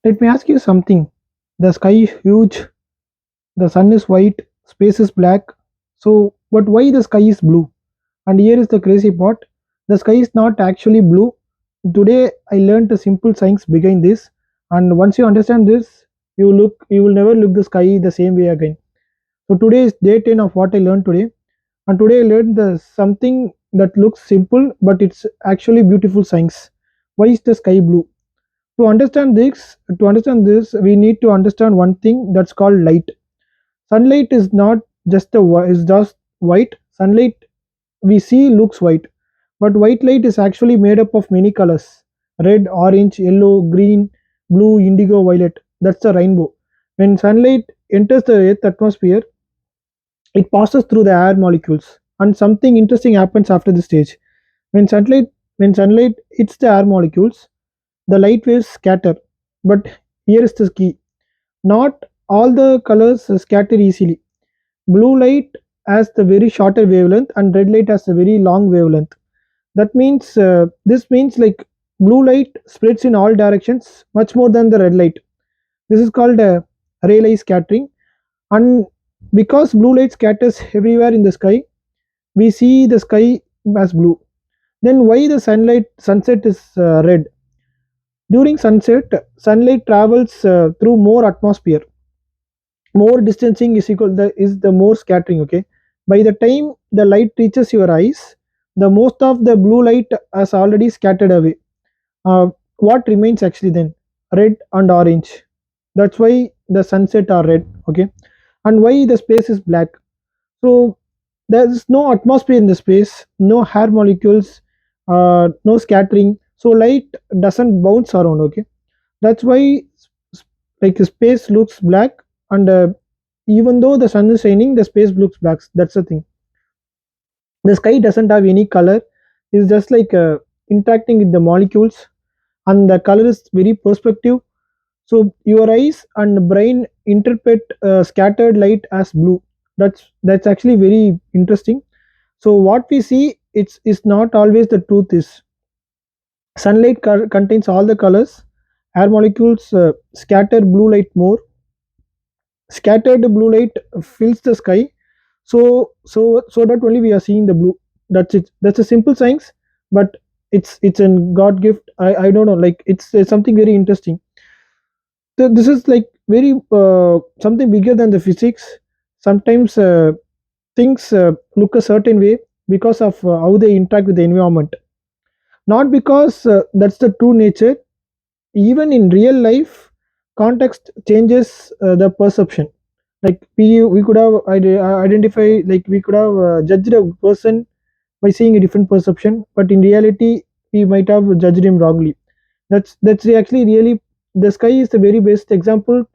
Let me ask you something. The sky is huge, the sun is white, space is black. So, but why the sky is blue? And here is the crazy part. The sky is not actually blue. Today I learned a simple science behind this, and once you understand this, you will never look the sky the same way again. So today is day 10 of what I learned today, and today I learned the something that looks simple but it's actually beautiful science. Why is the sky blue? To understand this, we need to understand one thing that's called light. Sunlight is not is just white. Sunlight we see looks white, but white light is actually made up of many colors: red, orange, yellow, green, blue, indigo, violet. That's the rainbow. When sunlight enters the Earth atmosphere, it passes through the air molecules, and something interesting happens after this stage. When sunlight when sunlight hits the air molecules, the light waves scatter. But here is the key: not all the colors scatter easily. Blue light has the very shorter wavelength, and red light has a very long wavelength. That means this means like blue light spreads in all directions much more than the red light. This is called Rayleigh scattering, and because blue light scatters everywhere in the sky, we see the sky as blue. Then why the sunset is red? During sunset, sunlight travels through more atmosphere. More distancing is the more scattering. Okay, by the time the light reaches your eyes, the most of the blue light has already scattered away. What remains actually then? Red and orange. That's why the sunset are red. Okay, and why the space is black? So there is no atmosphere in the space, no air molecules, no scattering, so light doesn't bounce around. Okay, that's why like space looks black, and even though the sun is shining, the space looks black. That's the thing. The sky doesn't have any color. It's just like interacting with the molecules, and the color is very perspective. So your eyes and brain interpret scattered light as blue. That's actually very interesting. So what we see, it's is not always the truth is. Sunlight contains all the colors. Air molecules scatter blue light more. Scattered blue light fills the sky. So that only we are seeing the blue. That's it. That's a simple science, but it's a God gift. I don't know. Like it's something very interesting. So this is like very something bigger than the physics. Sometimes things look a certain way because of how they interact with the environment, not because that's the true nature. Even in real life, context changes the perception. Like we could have identify, like we could have judged a person by seeing a different perception, but in reality we might have judged him wrongly. That's actually really, the sky is the very best example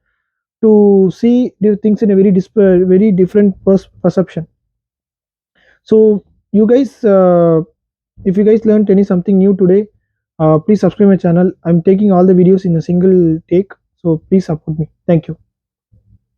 to see the things in a very different perception. So you guys, if you guys learned any something new today, please subscribe my channel. I'm taking all the videos in a single take, so please support me. Thank you.